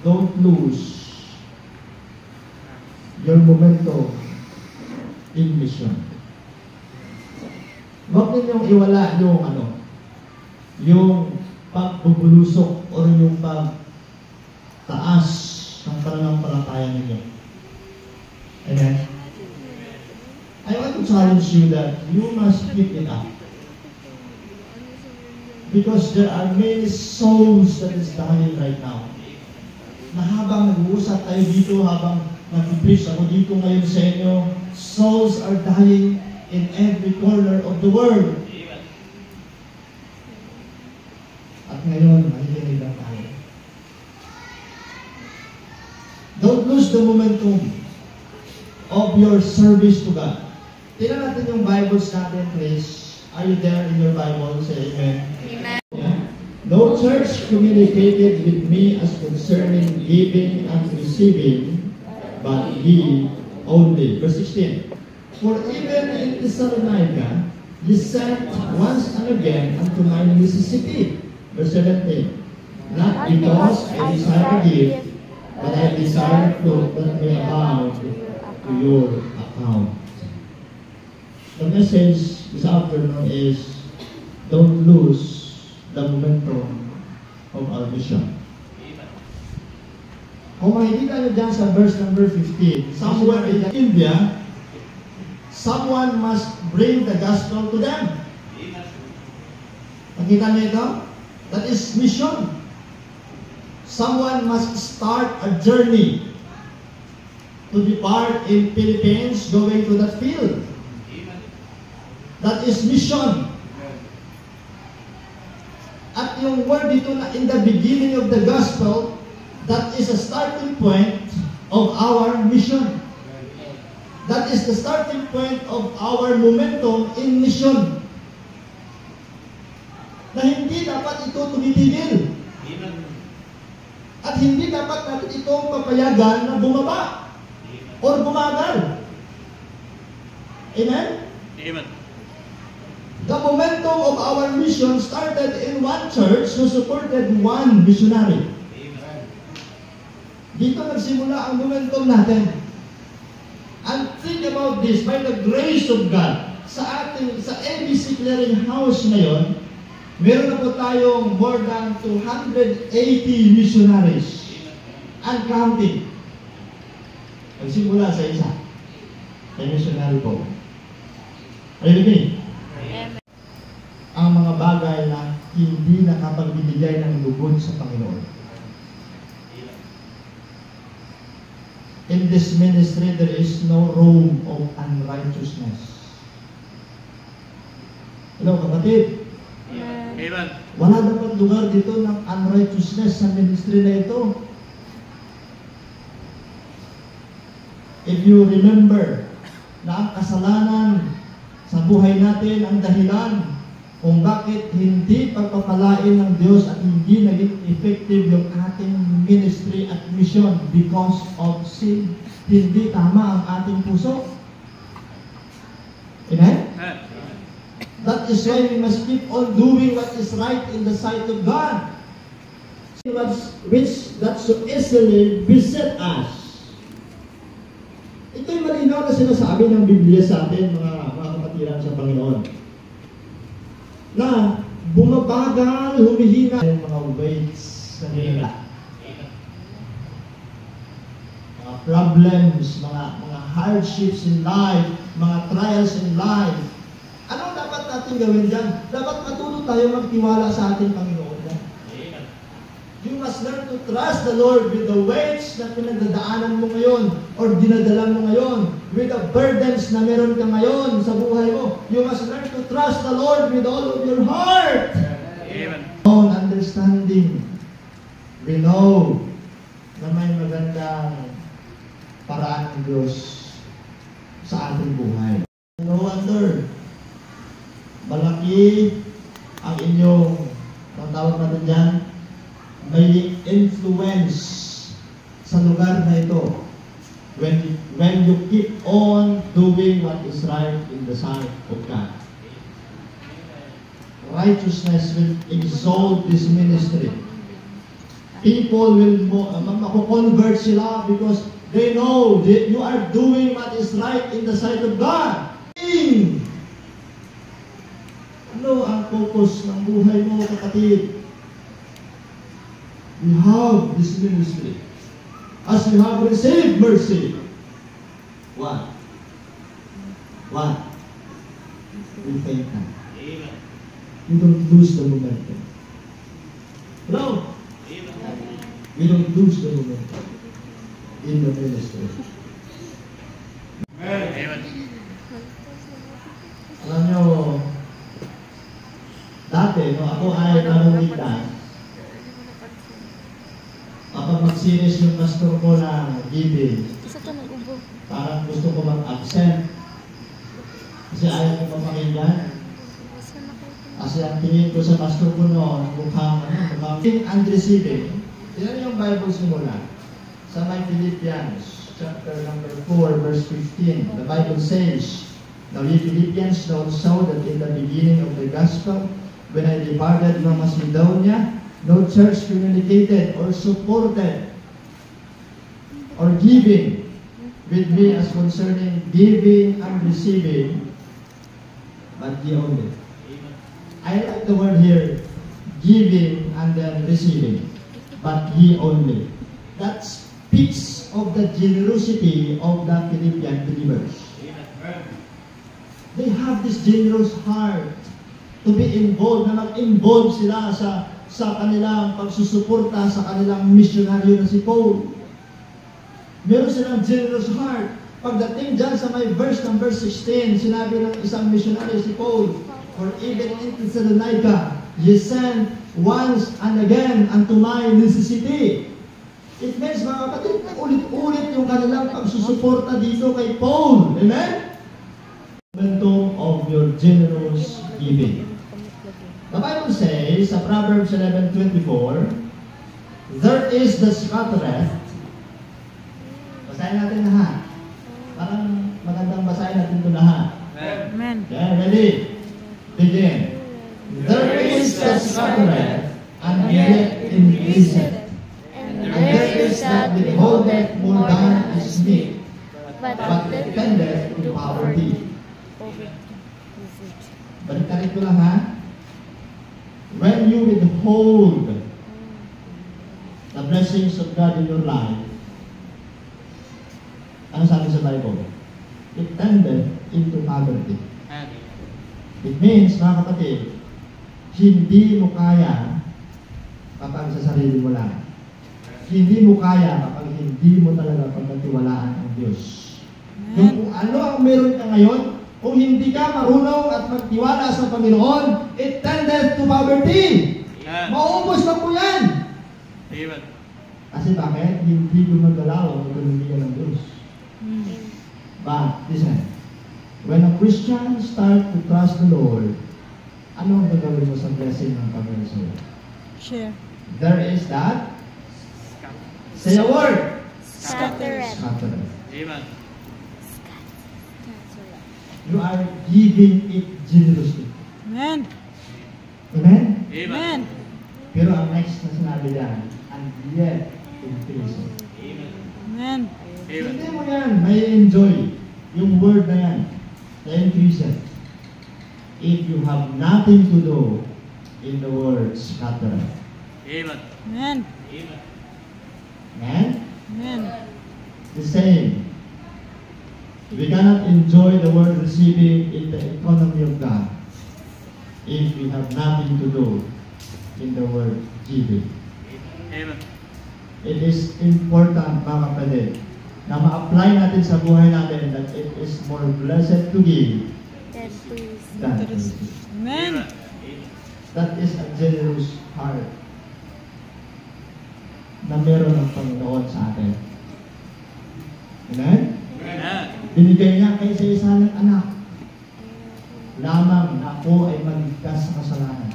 don't lose your momentum in mission. Huwag ninyong iwala yung pagbubulusok o yung pagtaas ng pananampalataya ninyo. Amen? I want to challenge you that you must keep it up. Because there are many souls that is dying right now. Na habang nag-uusap tayo dito, habang nag-preach ako dito ngayon sa inyo, souls are dying in every corner of the world. At ngayon, mahihinig lang tayo. Don't lose the momentum of your service to God. Tingnan natin yung Bibles natin, please. Are you there in your Bible? Say amen. Amen. Yeah. No church communicated with me as concerning giving and receiving, but ye only. Verse 16. For even in Thessalonica, ye sent once and again unto my necessity. Verse 17. Not because I desire a gift, but I desire fruit that may abound to your account. The message this afternoon is, don't lose the momentum of our mission. Kung makikita nyo dyan sa verse number 15, somewhere in India, someone must bring the gospel to them. Nakita nyo ito? That is mission. Someone must start a journey to depart in Philippines going to that field. That is mission. At yung word dito na in the beginning of the gospel, that is a starting point of our mission. That is the starting point of our momentum in mission. Na hindi dapat ito tumitigil. At hindi dapat natin itong papayagan na bumaba or bumagal. Amen? Amen. The momentum of our mission started in one church who supported one missionary. Amen. Dito nagsimula ang momentum natin. And think about this, by the grace of God, sa ABC Clearing House ngayon, meron na po tayong more than 280 missionaries and counting. Nagsimula sa isa. May missionary po. Are you with me? Ang mga bagay na hindi nakapagbibigay ng lugod sa Panginoon. In this ministry, there is no room of unrighteousness. Hello, kapatid. Amen. Wala dapat lugar dito ng unrighteousness sa ministry na ito. If you remember na ang kasalanan sa buhay natin ang dahilan kung bakit hindi pagpapalain ng Diyos at hindi naging effective yung ating ministry at mission because of sin. Hindi tama ang ating puso. Amen? That is why we must keep on doing what is right in the sight of God. Which that so easily beset us. Ito'y malinaw na sinasabi ng Biblia sa atin, mga kapatiran sa Panginoon. Na bumabagal, humihina yung mga weights na nila. Mga problems, mga hardships in life, mga trials in life. Ano dapat natin gawin dyan? Dapat matuto tayo magtiwala sa ating Panginoon. You must learn to trust the Lord with the weights na pinagdadaanan mo ngayon or dinadala mo ngayon, with the burdens na meron ka ngayon sa buhay mo. You must learn to trust the Lord with all of your heart. Amen. On understanding, we know na may magandang paraan ng Diyos sa ating buhay. No wonder, malaki ang inyong, ang tawag natin dyan, may influence sa lugar na ito when you keep on doing what is right in the sight of God. Righteousness will exalt this ministry. people will mako-convert sila because they know that you are doing what is right in the sight of God. Ano ang focus ng buhay mo, kapatid? We have this ministry. As you have received mercy, what? We thank God. We don't lose the momentum. No. We don't lose the momentum in the ministry. Amen. Alam nyo, dati, no, ako ay nangungitas, kapag mag-series yung pastor ko ng giving, parang gusto ko mag-absent. Kasi ayaw ko mapakinggan. Kasi ang tingin ko sa pastor ko noon, mukhang giving and receiving. Yan yung Bible simula. Sa may Philippians, chapter number 4, verse 15, the Bible says, "Now ye Philippians know so that in the beginning of the gospel, when I departed from Macedonia, no church communicated or supported or giving with me as concerning giving and receiving, but ye only." I like the word here, giving and then receiving, but ye only. That speaks of the generosity of the Philippian believers. They have this generous heart to be involved, na mag-involve sila sa kanilang pagsusuporta sa kanilang misyonaryo na si Paul. Meron silang generous heart. Pagdating dyan sa may verse number 16, sinabi ng isang misyonaryo si Paul, "For even in Thessalonica, ye sent once and again unto my necessity." It means, mga kapatid, ulit-ulit yung kanilang pagsusuporta dito kay Paul. Amen? Momentum of your generous giving. The Bible says, sa Proverbs 11:24, "There is the scattereth." Basahin natin lahat. Parang magandang basahin natin ito lahat. Amen. Okay, ready? Begin. "There is the scattereth, and yet increaseth. And there is that withholdeth more than is meet, but tendeth to poverty." Balik-balik ko lang, ha? When you withhold the blessings of God in your life, ano sabi sa Bible? It tendeth into poverty. It means, mga kapatid, hindi mo kaya kapag sa sarili mo lang. Hindi mo kaya kapag hindi mo talaga pagkatiwalaan ang Diyos. Yung kung ano ang meron ka ngayon, kung hindi ka marunong at magtiwala sa Panginoon, it tendeth to poverty. Mauubos na po yan. Amen. Kasi bakit? Hindi gumagalaw ang ekonomiya ng Diyos. But, listen, when a Christian starts to trust the Lord, ano ang gagawin mo sa blessing ng Panginoon sa'yo? Share. There is that. Say a word. Scattereth. Scattereth. Amen. You are giving it generously. Amen. Amen? Amen. Pero ang next na sinabi yan, and yet increasing. Amen. Hindi mo yan, may enjoy yung word na yan, na increasing. If you have nothing to do in the word scattereth. Amen. Amen. Amen? Amen. The same. We cannot enjoy the word receiving in the economy of God if we have nothing to do in the word giving. Amen. It is important, mga kapatid, na ma-apply natin sa buhay natin that it is more blessed to give than to receive. Amen. That is a generous heart na meron ng Panginoon sa atin. Amen? Amen. Binigay niya kay isa-isa ng anak lamang na ako ay maligtas sa kasalanan.